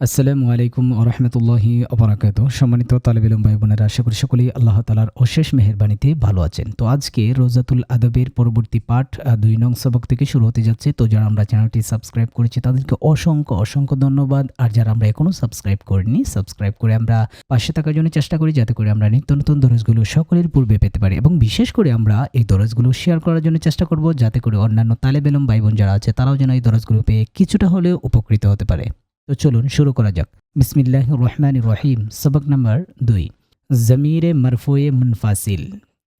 আসসালামু আলাইকুম ওরহমতুল্লাহি অবরাকাতুহ। সম্মানিত তালেব ইলম ভাই বোনেরা, আশা করি সকলেই আল্লাহ তাআলার অশেষ মেহেরবানিতে ভালো আছেন। তো আজকে রোজাতুল আদবের পরবর্তী পাঠ ২ নং সবক থেকে শুরু হতে যাচ্ছে। তো যারা আমরা চ্যানেলটি সাবস্ক্রাইব করেছি তাদেরকে অসংখ্য ধন্যবাদ। আর যারা আমরা এখনও সাবস্ক্রাইব করিনি, সাবস্ক্রাইব করে আমরা পাশে থাকার জন্য চেষ্টা করি, যাতে করে আমরা নিত্য নতুন দরজগুলো সকলের পূর্বে পেতে পারি, এবং বিশেষ করে আমরা এই দরজগুলো শেয়ার করার জন্য চেষ্টা করব, যাতে করে অন্যান্য তালেব ইলম ভাই বোন যারা আছে তারাও যেন এই দরজগুলো পেয়ে কিছুটা হলেও উপকৃত হতে পারে। তো চলুন শুরু করা যাক। বিসমিল্লাহির রহমানির রহিম। সবক নাম্বার ২, জমিরে মারফুয়ে মুনফাসিল।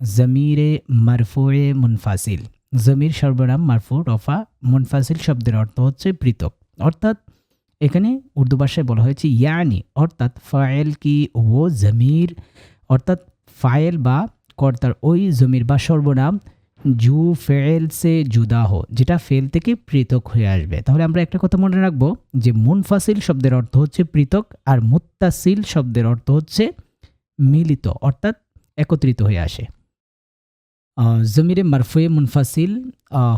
জমিরে মারফুয়ে মুনফাসিল। জমির সর্বনাম মারফু, রফা। মুনফাসিল শব্দের অর্থ হচ্ছে পৃথক, অর্থাৎ এখানে উর্দু ভাষায় বলা হয়েছে ইয়ানি, অর্থাৎ ফায়েল কি ও জমির, অর্থাৎ ফায়েল বা কর্তার ওই জমির বা সর্বনাম জু ফেল সে জুদা হো, যেটা ফেল থেকে পৃথক হয়ে আসবে। তাহলে আমরা একটা কথা মনে রাখবো যে মুনফাসিল শব্দের অর্থ হচ্ছে পৃথক, আর মুত্তাসিল শব্দের অর্থ হচ্ছে মিলিত, অর্থাৎ একত্রিত হয়ে আসে। জমিরে মারফুয়ে মুনফাসিল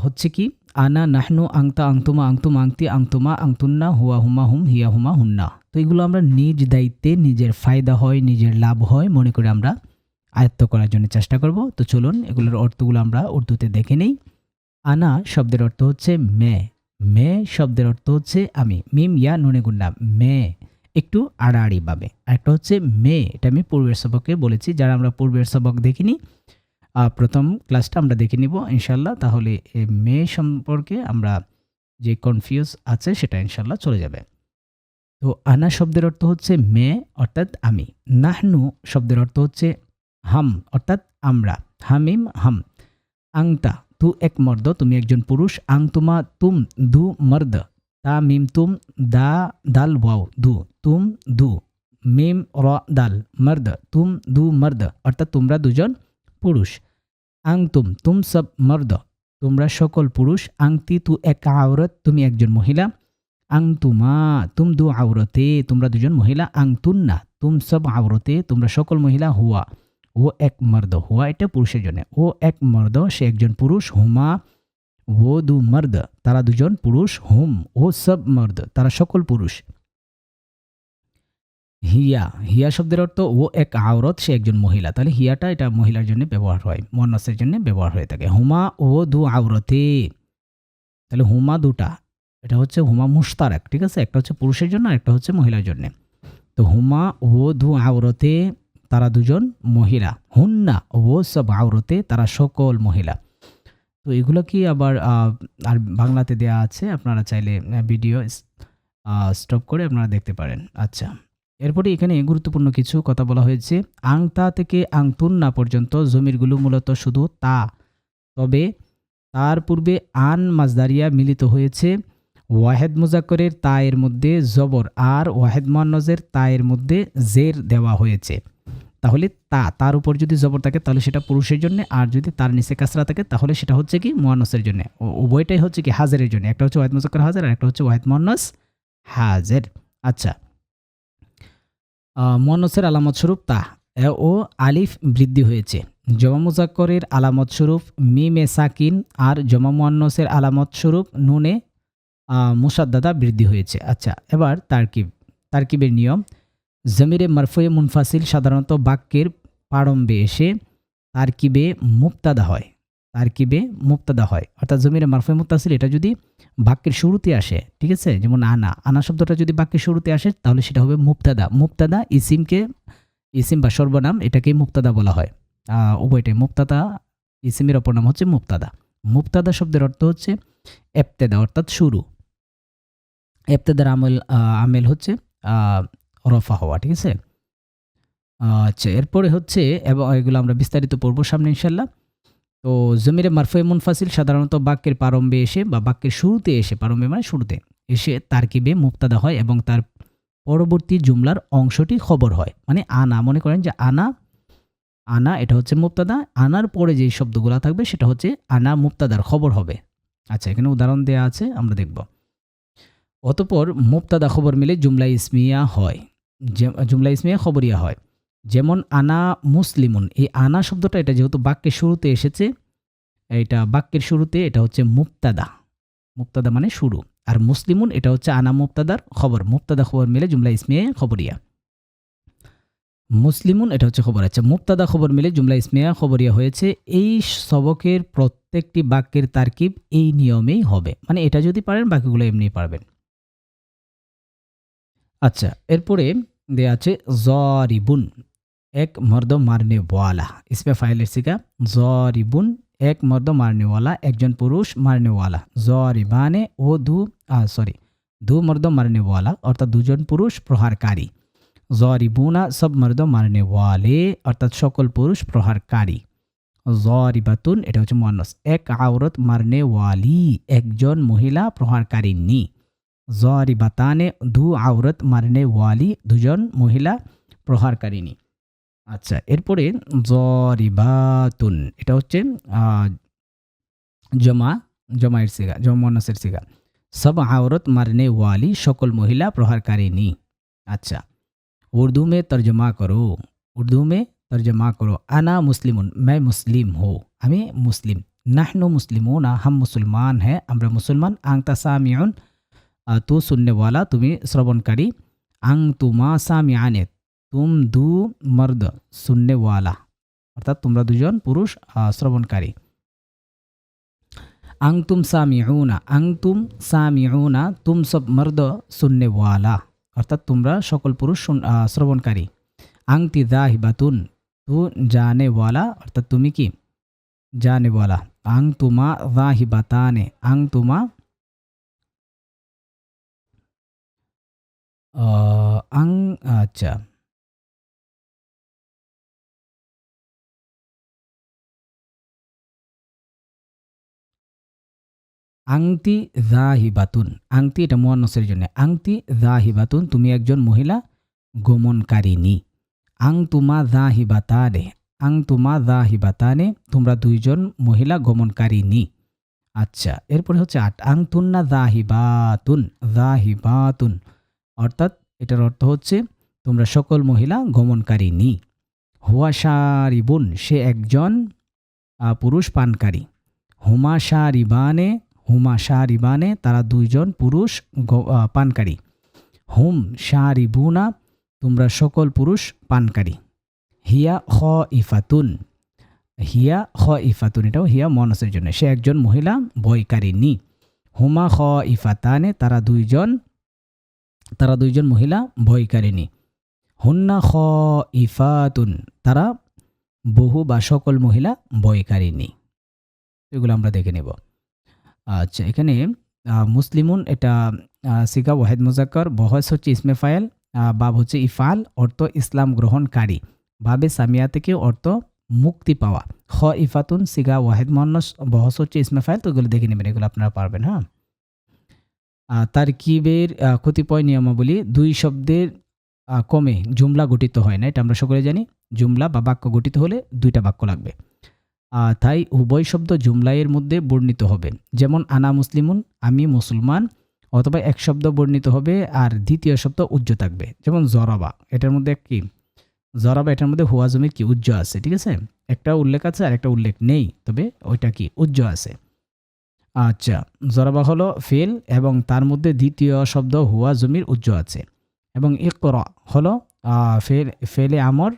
হচ্ছে কি আনা, নাহনু, আংতা, আংতুমা, আংতুম, আংতি, আংতুমা, আংতুন্না, হুয়া, হুমা, হুম, হিয়া, হুমা, হুন্না। তো এগুলো আমরা নিজ দায়িত্বে, নিজের ফায়দা হয়, নিজের লাভ হয় মনে করে আমরা আয়ত্ত করার জন্য চেষ্টা করব। তো চলুন এগুলোর অর্থগুলো আমরা উর্দুতে দেখে নেই। আনা শব্দের অর্থ হচ্ছে মে। মে শব্দের অর্থ হচ্ছে আমি, মিম ইয়া নুনে গুন্না, মে একটু আড়াআড়ি ভাবে। আরেকটা হচ্ছে মে, এটা আমি পূর্বের সবকে বলেছি। যারা আমরা পূর্বের সবক দেখিনি, প্রথম ক্লাসটা আমরা দেখে নিব ইনশাল্লাহ, তাহলে এই মে সম্পর্কে আমরা যে কনফিউজ আছে সেটা ইনশাল্লাহ চলে যাবে। তো আনা শব্দের অর্থ হচ্ছে মে, অর্থাৎ আমি। নাহনু শব্দের অর্থ হচ্ছে হাম, অর্থাৎ আমরা, হামিম হাম। আংতা তু এক মর্দ, তুমি একজন পুরুষ। আংতুমা তুম দু মর্দ, তা মিম তুম, দা দাল ওয়াও দু, তুম দু, মিম র দাল, মর্দ তুম দু মর্দ, অর্থাৎ তোমরা দুজন পুরুষ। আংতুম তুম সব মর্দ, তোমরা সকল পুরুষ। আংতি তু এক আওরত, তুমি একজন মহিলা। আংতুমা তুম দু আওরতে, তোমরা দুজন মহিলা। আংতুন্না তুম সব আওরতে, তোমরা সকল মহিলা। হুয়া ও এক মর্দ, হুয়া এটা পুরুষের জন্য। ও এক মর্দ, সে একজন পুরুষ। হুমা ও দু মর্দ, তারা দুজন পুরুষ। হুম ও সব মর্দ, তারা সকল পুরুষ। হিয়া, হিয়া শব্দের অর্থ ও এক আওরত, সে একজন মহিলা। তাহলে হিয়াটা এটা মহিলার জন্য ব্যবহার হয়, মুয়ান্নাসের জন্য ব্যবহার হয়ে থাকে। হুমা ও দু আওরতে, তাহলে হুমা দুটা, এটা হচ্ছে হুমা মুশতারাক, ঠিক আছে। একটা হচ্ছে পুরুষের জন্য আর একটা হচ্ছে মহিলার জন্য। তো হুমা ও দু আওরতে, তারা দুজন মহিলা। হুন্না ও সব আওরতে, তারা সকল মহিলা। তো এগুলো কি আবার আর বাংলাতে দেয়া আছে, আপনারা চাইলে ভিডিও স্টপ করে আপনারা দেখতে পারেন। আচ্ছা, এরপরে এখানে গুরুত্বপূর্ণ কিছু কথা বলা হয়েছে। আংতা থেকে আংতুন্না পর্যন্ত জমিরগুলো মূলত শুধু তা, তবে তার পূর্বে আন মাজদারিয়া মিলিত হয়েছে। ওয়াহেদ মুজাক্করের তা এর মধ্যে জবর, আর ওয়াহেদ মুয়ান্নাসের তা এর মধ্যে জের দেওয়া হয়েছে। তাহলে তার উপর যদি জবর থাকে তাহলে সেটা পুরুষের জন্য, আর যদি তার নিচে কাসরা থাকে তাহলে সেটা হচ্ছে কি মুয়ান্নাসের জন্য। উভয়টাই হচ্ছে কি হাজেরের জন্য, একটা হচ্ছে ওয়াহেদ মুজাক্কর হাজের আর একটা হচ্ছে ওয়াহেদ মুয়ান্নাস হাজের। আচ্ছা, মুয়ান্নাসের আলামত স্বরূপ তা ও আলিফ বৃদ্ধি হয়েছে। জমা মুজাক্করের আলামত স্বরূপ মিমে সাকিন, আর জমা মুয়ান্নাসের আলামত স্বরূপ নুনে মুসাদ্দাদা বৃদ্ধি হয়েছে। আচ্ছা, এবার তারকিবের নিয়ম। জমিরে মারফুয়ে মুনফাসিল সাধারণত বাক্যের প্রারম্ভে এসে তারকিবে মুবতাদা হয়। তারকিবে মুবতাদা হয়, অর্থাৎ জমিরে মারফুয়ে মুত্তাসিল এটা যদি বাক্যের শুরুতে আসে, ঠিক আছে, যেমন আনা, আনা শব্দটা যদি বাক্যের শুরুতে আসে তাহলে সেটা হবে মুবতাদা। মুবতাদা ইসিম বা সর্বনাম, এটাকে মুবতাদা বলা হয়। উভয়টাই মুবতাদা, ইসিমের অপর নাম হচ্ছে মুবতাদা। মুবতাদা শব্দের অর্থ হচ্ছে এবতেদা, অর্থাৎ শুরু। এবতেদার আমেল হচ্ছে রফা হওয়া, ঠিক আছে। আচ্ছা, এরপরে হচ্ছে, এবং এগুলো আমরা বিস্তারিত পড়ব সামনে ইনশাল্লাহ। তো জমিরে মারফুয়ে মুনফাসিল সাধারণত বাক্যের প্রারম্ভে এসে বা বাক্যের শুরুতে এসে, প্রারম্ভে মানে শুরুতে এসে তারকিবে মুবতাদা হয় এবং তার পরবর্তী জুমলার অংশটি খবর হয়। মানে আনা, মনে করেন যে আনা এটা হচ্ছে মুবতাদা, আনার পরে যেই শব্দগুলো থাকবে সেটা হচ্ছে আনা মুবতাদার খবর হবে। আচ্ছা, এখানে উদাহরণ দেওয়া আছে, আমরা দেখব। অতঃপর মুবতাদা খবর মিলে জুমলা ইসমিয়া হয়, জুমলা ইসমিয়া খবরিয়া হয়। যেমন আনা মুসলিমুন, এই আনা শব্দটা এটা যেহেতু বাক্যের শুরুতে এসেছে, এটা বাক্যের শুরুতে, এটা হচ্ছে মুবতাদা। মুবতাদা মানে শুরু। আর মুসলিমুন এটা হচ্ছে আনা মুবতাদার খবর, মুবতাদা খবর মিলে জুমলা ইসমিয়া খবরিয়া। মুসলিমুন এটা হচ্ছে খবর। আচ্ছা, মুবতাদা খবর মিলে জুমলা ইসমিয়া খবরিয়া হয়েছে। এই সবকের প্রত্যেকটি বাক্যের তারকিব এই নিয়মেই হবে, মানে এটা যদি পারেন বাকিগুলো এমনি পারবেন। আচ্ছা, এরপরে দেয়া আছে জরিবুন, এক মর্দ মারনে ওয়ালা, ইসমে ফাইলের সিগা জরিবুন, এক মর্দ মারনে ওয়ালা, একজন পুরুষ মারনে ওয়ালা। জরিবানে ও দু মর্দ মারনে ওয়ালা, অর্থাৎ দুজন পুরুষ প্রহারকারী। জরিবুনা সব মর্দ মারনে ওয়ালে, অর্থাৎ সকল পুরুষ প্রহারকারী। জরিবাতুন এটা হচ্ছে মুয়ান্নাস, এক আওরত মারনে ওয়ালি, একজন মহিলা প্রহারকারিনী। জরিবাতানে দু আওরত মারনে ওয়ালি, দুজন মহিলা প্রহারকারিনী। আচ্ছা, এরপরে জরিবাতুন এটা হচ্ছে জমায়ের সিগা, মুয়ান্নাসের সিগা। সব আওরত মারনে ওয়ালি, সকল মহিলা প্রহারকারিনী। अच्छा, उर्दू में तर्जमा करो। अना मुस्लिमुन, मैं मुस्लिम हूँ, हमें मुस्लिम। नहनु मुस्लिमूना, हम मुसलमान हैं, আমরা মুসলমান। आंता सामिउन, तू सुनने वाला, तुम्हें श्रवणकारी। आंग तुमा सामिआने, तुम दू मर्द सुनने वाला, अर्थात তোমরা দুজন পুরুষ শ্রবণকারী। आंग तुम सामिउना, तुम सब मर्द सुनने वाला, অর্থাৎ তোমরা সকল পুরুষ শ্রবণকারী। আংতি যাহিবাতুন, তু জানে ওয়ালা, অর্থাৎ তুমি কি জানে ওয়ালা। আং তুমা যাহিবাতানে, আং তুমা আং আচ্ছা, আংতি যাহিবাতুন, আংতি এটা মুয়ান্নাসের জন্য। আংতি যাহিবাতুন, তুমি একজন মহিলা গমনকারিনী। আং তুমা যাহিবাতানে, তোমরা দুইজন মহিলা গমনকারিনী। আচ্ছা, এরপরে হচ্ছে ৮, আং তুন্না যাহিবাতুন, অর্থাৎ এটার অর্থ হচ্ছে তোমরা সকল মহিলা গমনকারিনী। হুয়া শারিবুন, সে একজন পুরুষ পানকারী। হুমা শারিবানে, তারা দুইজন পুরুষ পানকারী। হুম শারিবুনা, তোমরা সকল পুরুষ পানকারী। হিয়া খাইফাতুন, এটাও হিয়া মুয়ান্নাসের জন্য, সে একজন মহিলা ভয়কারিনী। হুমা খাইফাতানে, তারা দুইজন মহিলা ভয়কারিনী। হুন্না খাইফাতুন, তারা বহু বা সকল মহিলা ভয়কারিনী। এগুলো আমরা দেখে নেব। আচ্ছা, এখানে মুসলিমুন এটা সিগা ওয়াহিদ মুজাক্কার, বহস হচ্ছে ইসমে ফাইল, বাব হচ্ছে ইফাল, অর্থ ইসলাম গ্রহণকারী। বাবে সামিয়া থেকে অর্থ মুক্তি পাওয়া। খাইফাতুন সিগা ওয়াহিদ মুয়ান্নাস, বহস হচ্ছে ইসমে ফাইল। তো এগুলো দেখে নেবেন, এগুলো আপনারা পারবেন। হ্যাঁ, তারকিবের কতিপয় নিয়মাবলী। দুই শব্দের কমে জুমলা গঠিত হয় না, এটা আমরা সকলে জানি। জুমলা বা বাক্য গঠিত হলে দুইটা বাক্য লাগবে, তাই উভয় শব্দ জুমলায়ের মধ্যে বর্ণিত হবে। যেমন আনা মুসলিমুন, আমি মুসলমান, অথবা এক শব্দ বর্ণিত হবে আর দ্বিতীয় শব্দ উজ্জ থাকবে। যেমন জরাবা, এটার মধ্যে এটার মধ্যে হুয়া জমির কি উজ্জ আছে, ঠিক আছে। একটা উল্লেখ আছে আর একটা উল্লেখ নেই, তবে ওইটা কি উজ্জ আছে। আচ্ছা, জরাবা হলো ফেল এবং তার মধ্যে দ্বিতীয় শব্দ হুয়া জমির উজ্জ আছে। এবং ইকরা হলো ফেলে আমর,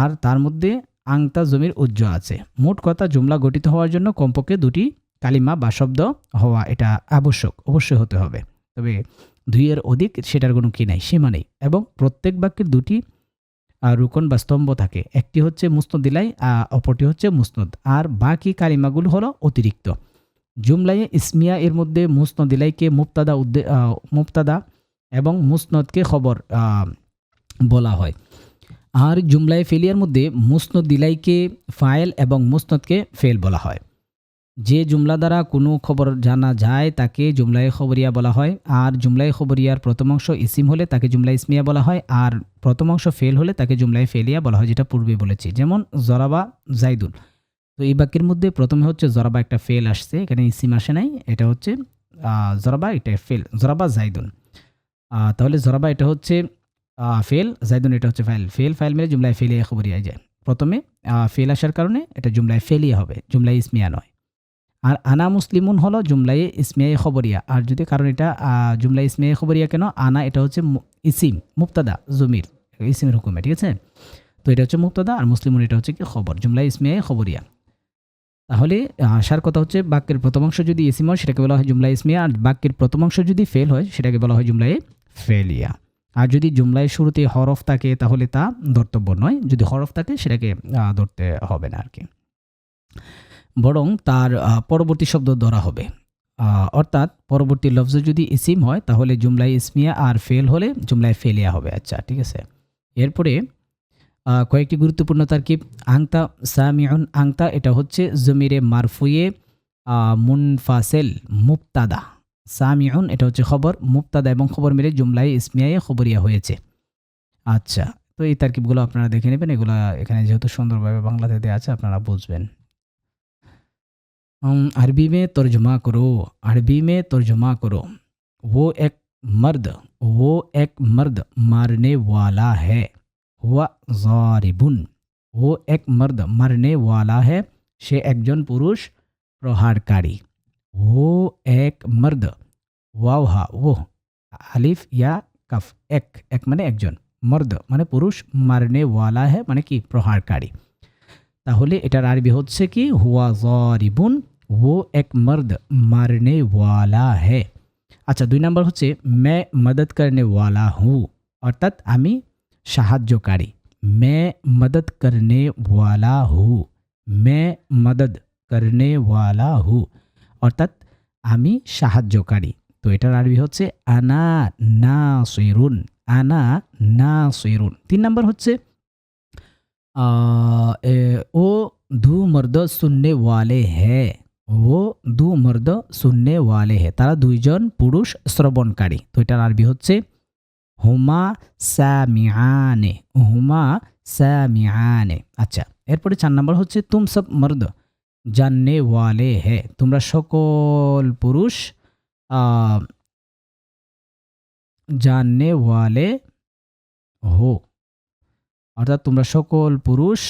আর তার মধ্যে আংতা জমির উজ্জ আছে। মোট কথা, জুমলা গঠিত হওয়ার জন্য কমপক্ষে দুটি কালিমা বা শব্দ হওয়া এটা অবশ্যই হতে হবে। তবে দুইয়ের অধিক সেটার কোনো কি নাই, সীমা নেই। এবং প্রত্যেক বাক্যের দুটি রুকন বা স্তম্ভ থাকে, একটি হচ্ছে মুসনদ ইলাই, অপরটি হচ্ছে মুসনদ, আর বাকি কালিমাগুলো হলো অতিরিক্ত। জুমলায়ে ইসমিয়া এর মধ্যে মুসনদ ইলাইকে মুবতাদা এবং মুসনদকে খবর বলা হয়। আর জুমলায়ে ফেলিয়ার মধ্যে মুসনদ ইলাইকে ফাইল এবং মুসনদকে ফেল বলা হয়। যে জুমলা দ্বারা কোনো খবর জানা যায় তাকে জুমলায়ে খবরিয়া বলা হয়। আর জুমলায়ে খবরিয়ার প্রথম অংশ ইসিম হলে তাকে জুমলা ইসমিয়া বলা হয়, আর প্রথম অংশ ফেল হলে তাকে জুমলায়ে ফেলিয়া বলা হয়, যেটা পূর্বে বলেছি। যেমন জরাবা জাইদুন, তো এই বাক্যের মধ্যে প্রথমে হচ্ছে জরাবা, একটা ফেল আসছে, এখানে ইসিম আসে নাই, এটা হচ্ছে জরাবা, এটা ফেল। জরাবা জাইদুন, তাহলে জরাবা এটা হচ্ছে ফেল, জাইদুন এটা হচ্ছে ফাইল মিলে জুমলায় ফেলিয়া খবরিয়া যায়। প্রথমে ফেল আসার কারণে এটা জুমলায় ফেলিয়া হবে, জুমলায় ইসমিয়া নয়। আর আনা মুসলিমুন হলো জুমলায়ে ইসমিয়ায়ে খবরিয়া। আর যদি কারণ এটা জুমলা ইসমিয়ায়ে খবরিয়া কেন, আনা এটা হচ্ছে ইসিম মুবতাদা জমির ইসিমের হুকুমে, ঠিক আছে। তো এটা হচ্ছে মুবতাদা আর মুসলিমুন এটা হচ্ছে কি খবর, জুমলা ইসমিয়ায়ে খবরিয়া। তাহলে আসার কথা হচ্ছে বাক্যের প্রথম অংশ যদি ইসিম হয় সেটাকে বলা হয় জুমলা ইসমিয়া, আর বাক্যের প্রথম অংশ যদি ফেল হয় সেটাকে বলা হয় জুমলায়ে ফেলিয়া। আর যদি জুমলায় শুরুতে হরফ থাকে তাহলে তা ধর্তব্য নয়, যদি হরফ থাকে সেটাকে ধরতে হবে না আর কি, বরং তার পরবর্তী শব্দ ধরা হবে। অর্থাৎ পরবর্তী লফজ যদি ইসিম হয় তাহলে জুমলায় ইসমিয়া, আর ফেল হলে জুমলায় ফেলিয়া হবে। আচ্ছা, ঠিক আছে। এরপরে কয়েকটি গুরুত্বপূর্ণ তারকিব। আংতা সামিউন, আংতা এটা হচ্ছে জমিরে মারফুয়ে মুনফাসেল মুবতাদা। সামিউন এটা হচ্ছে খবর, মুবতাদা এবং খবর মিলে জুমলায় ইসমিয়ায়ে খবরিয়া হয়েছে। আচ্ছা, তো এই তারকিবগুলো আপনারা দেখে নেবেন, এগুলো এখানে যেহেতু সুন্দরভাবে বাংলাতে দেওয়া আছে আপনারা বুঝবেন। अरबी में तर्जुमा करो, अरबी में तर्जुमा करो। वो एक मर्द मारने वाला है, हुआ ज़ारिबुन। वो एक मर्द मारने वाला है, সে একজন পুরুষ প্রহারকারী। वो एक मर्द, ওয়াও হা ও আলিফ ইয়া কাফ, এক মানে একজন, মর্দ মানে পুরুষ, মারনে ওয়ালা है মানে কি প্রহারকারী। তাহলে এটার আরবি হচ্ছে কি হুয়া ज़ारिबुन, वो एक मर्द मारने वाला है। আচ্ছা, 2 নাম্বার হচ্ছে मैं मदद करने वाला हूँ, অর্থাৎ আমি সাহায্যকারী। मैं मदद करने वाला हूँ, मैं मदद करने वाला हूँ, অর্থাৎ আমি সাহায্যকারী। তো এটার আরবি হচ্ছে আনা নাসিরুন, আনা নাসিরুন। 3 নাম্বার হচ্ছে ओ दो मर्द सुनने वाले हैं, ও দু মর্দ সুন্নে ওয়ালে হে, তারা দুইজন পুরুষ শ্রবণকারী। তো এটার আরবি হচ্ছে হুমা সামিআনে, হুমা সামিআনে। আচ্ছা, এরপরে 4 নাম্বার হচ্ছে তুম সব মর্দ জাননে ওয়ালে হে, তোমরা সকল পুরুষ জাননে ওয়ালে হো, অর্থাৎ তোমরা সকল পুরুষ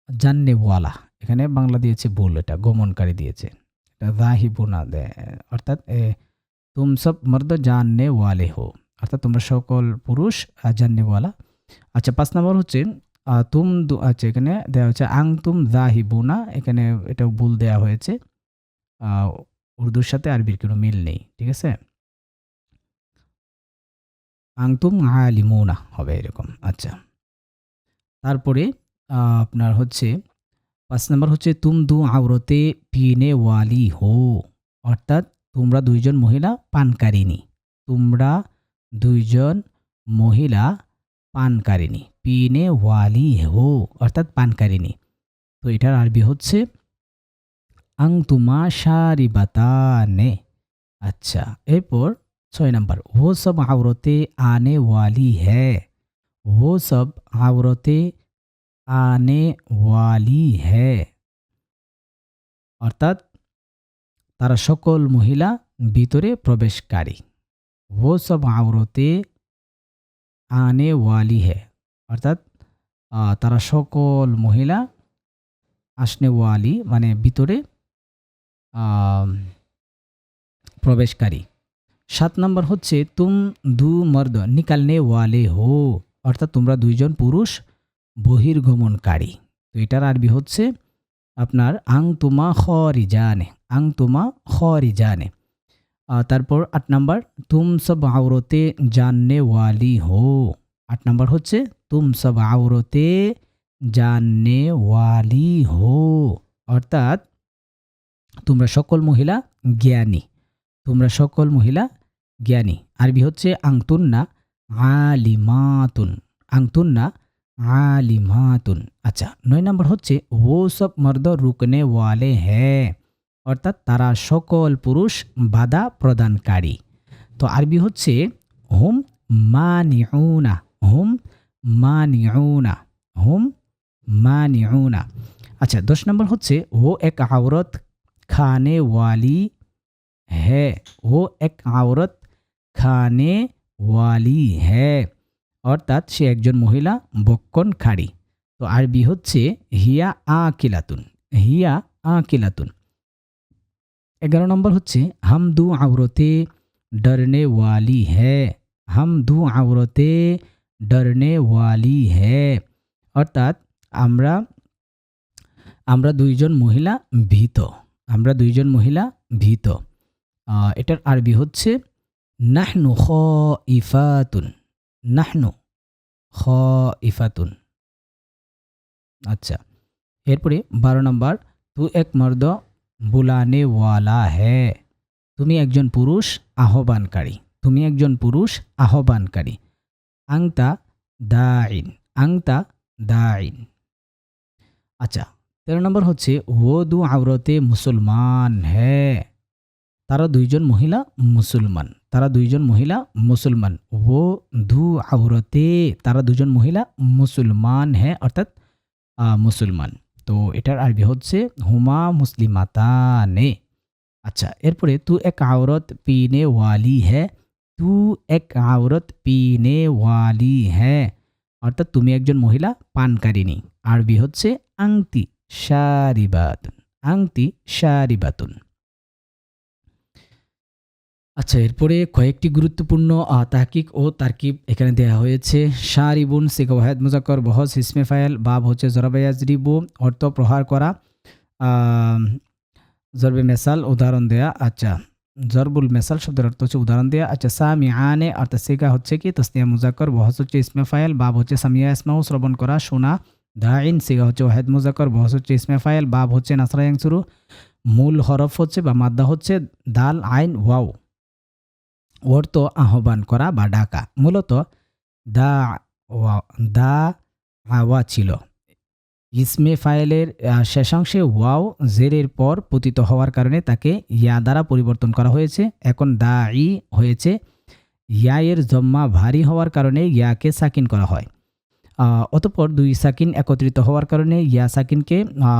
জাননে ওয়ালা, এখানে বাংলা দিয়েছে ভুল, এটা গমনকারী দিয়েছে, এটা জাহিবুনা দেয়, অর্থাৎ তুম সব মর্দ জাননে ওয়ালে হো, অর্থাৎ তোমরা সকল পুরুষ জাননে ওয়ালা। আচ্ছা, 5 নম্বর হচ্ছে আচ্ছা এখানে দেওয়া হচ্ছে আং তুম জাহিবুনা, এখানে এটা ভুল দেওয়া হয়েছে, উর্দুর সাথে আরবির কোনো মিল নেই, ঠিক আছে। আং তুম আলিমুনা হবে এরকম। আচ্ছা, তারপরে আপনার হচ্ছে 5 নম্বর হচ্ছে তুম দু আওরতে পিনে ওয়ালি হো, অর্থাৎ তোমরা দুইজন মহিলা পানকারিনী, তোমরা দুইজন মহিলা পানকারিনী, পিনে ওয়ালি হো অর্থাৎ পানকারিনী। তো এটার আরবি হচ্ছে আং তুমা শারিবাতানে। আচ্ছা, এরপর 6 নম্বর वो सब औरतें आने वाली है, वो सब औरतें आने वाली है, অর্থাৎ তারা সকল মহিলা ভিতরে প্রবেশকারী। वो सब औरतें आने वाली है, অর্থাৎ তারা সকল মহিলা আসনে ওয়ালি মানে ভিতরে প্রবেশকারী। 7 নম্বর হচ্ছে তুম দু মর্দ নিকালনে ওয়ালে হো, অর্থাৎ তোমরা দুইজন পুরুষ বহির্গমনকারী। তো এটার আরবি হচ্ছে আপনার আং তুমা খরিজানে, আং তুমা খরিজানে। তারপর 8 নম্বর তুম সব আওরতে জাননে ওয়ালি হো, 8 নম্বর হচ্ছে তুম সব আওরতে জাননে ওয়ালি হো, অর্থাৎ তোমরা সকল মহিলা জ্ঞানী, তোমরা সকল মহিলা জ্ঞানী। আরবি হচ্ছে আংতুন্না আলিমাতুন, আংতুন্না আলিমাতুন। আচ্ছা, 9 নম্বর হচ্ছে ও সব মর্দ রুকনে ওয়ালে হ্যাঁ, অর্থাৎ তারা সকল পুরুষ বাধা প্রদানকারী। তো আরবি হচ্ছে হুম মানিউনা, হুম মানিউনা, হুম মানিউনা। আচ্ছা, 10 নম্বর হচ্ছে ও এক আওরত খানে ওয়ালি है, वो एक औरत खाने वाली है, অর্থাৎ সে একজন মহিলা বক্ষণকারী। তো আরবি হচ্ছে হিয়া আকিলাতুন, হিয়া আকিলাতুন। 11 নম্বর হচ্ছে হাম দু আওরতে ডরনে ওয়ালি হ্যায়, হাম দু আওরতে ডরনে ওয়ালি হ্যায়, অর্থাৎ আমরা আমরা দুইজন মহিলা ভীত, আমরা দুইজন মহিলা ভীত। এটার আরবি হচ্ছে নাহনু খাইফাতুন, নাহনু খাইফাতুন। আচ্ছা, এরপরে 12 নম্বর তু এক মর্দ বুলানে ওয়ালা হ্যায়, তুমি একজন পুরুষ আহ্বানকারী, তুমি একজন পুরুষ আহ্বানকারী। আংতা দাইন, আংতা দাইন। আচ্ছা, 13 নম্বর হচ্ছে ও দু আওরতে মুসলমান হ্যায়, তারা দুইজন মহিলা মুসলমান, তারা দুইজন মহিলা মুসলমান। ও দু আওরতে, তারা দুজন মহিলা মুসলমান হ্যাঁ, অর্থাৎ মুসলমান। তো এটার আরবি হচ্ছে হুমা মুসলিমাতানে। আচ্ছা, এরপরে তু এক আওরত পিনে ওয়ালি হ্যাঁ, তু এক আওরত পিনে ওয়ালি হ্যাঁ, অর্থাৎ তুমি একজন মহিলা পানকারিনী। আরবি হচ্ছে আংতি শারিবাতুন, আংতি শারিবাতুন। আচ্ছা, এরপরে কয়েকটি গুরুত্বপূর্ণ তাহকিক ও তারকিব এখানে দেওয়া হয়েছে। শারিবুন সিগা ওয়াহেদ মুজাক্কর বহস ইসমে ফাইল, বাব হচ্ছে জরাবে ইয়াজরিবু অর্থ প্রহার করা, জরবে মেসাল উদাহরণ দেয়া। আচ্ছা, জরবুল মেসাল শব্দের অর্থ হচ্ছে উদাহরণ দেয়া। আচ্ছা, সামিআনে অর্থাৎ সিগা হচ্ছে কি তাসনিয়া মুজাক্কর, বহস হচ্ছে ইসমে ফাইল, বাব হচ্ছে সামিয়া ইসমাউ শ্রবণ করা শোনা। দাইন সিগা হচ্ছে ওয়াহেদ মুজাক্কর, বহস হচ্ছে ইসমে ফাইল, বাব হচ্ছে নাসরা ইয়ানসুরু, মূল হরফ হচ্ছে বা মাদ্দা হচ্ছে দাল আইন ওয়াও, অর্থ আহ্বান করা বা ডাকা। মূলত দা দা আওয়া ছিল। ইসমে ফাইলের শেষাংশে ওয়াও জেরের পর পতিত হওয়ার কারণে তাকে ইয়া দ্বারা পরিবর্তন করা হয়েছে। এখন দা ই হয়েছে, ইয়ায়ের জম্মা ভারী হওয়ার কারণে ইয়াকে সাকিন করা হয়। অতঃপর দুই সাকিন একত্রিত হওয়ার কারণে ইয়া সাকিনকে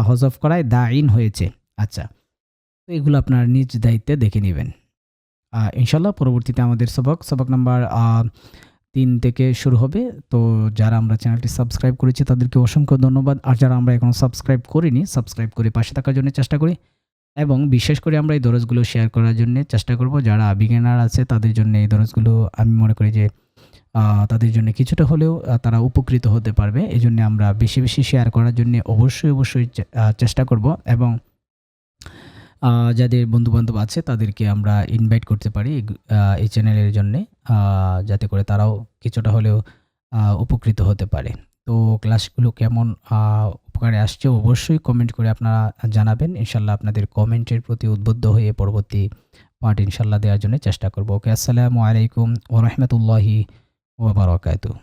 হজফ করায় দা ইন হয়েছে। আচ্ছা, তো এগুলো আপনার নিজ দায়িত্বে দেখে নেবেন। ইনশাল্লাহ পরবর্তীতে আমাদের সবক নাম্বার 3 থেকে শুরু হবে। তো যারা আমরা চ্যানেলটি সাবস্ক্রাইব করেছি তাদেরকে অসংখ্য ধন্যবাদ। আর যারা আমরা এখনও সাবস্ক্রাইব করিনি, সাবস্ক্রাইব করে পাশে থাকার জন্য চেষ্টা করি, এবং বিশেষ করে আমরা এই দরজগুলো শেয়ার করার জন্য চেষ্টা করব। যারা বিগিনার আছে তাদের জন্য এই দরজগুলো আমি মনে করি যে তাদের জন্য কিছুটা হলেও তারা উপকৃত হতে পারবে। এই জন্য আমরা বেশি বেশি শেয়ার করার জন্য অবশ্যই চেষ্টা করব, এবং যাদের বন্ধুবান্ধব আছে তাদেরকে আমরা ইনভাইট করতে পারি এই চ্যানেলের জন্যে, যাতে করে তারাও কিছুটা হলেও উপকৃত হতে পারে। তো ক্লাসগুলো কেমন উপকারে আসছে অবশ্যই কমেন্ট করে আপনারা জানাবেন। ইনশাল্লাহ আপনাদের কমেন্টের প্রতি উদ্বুদ্ধ হয়ে পরবর্তী পার্ট ইনশাল্লাহ দেওয়ার জন্য চেষ্টা করব। ওকে, আসসালামু আলাইকুম ওয়া রাহমাতুল্লাহি ওয়া বারাকাতুহু।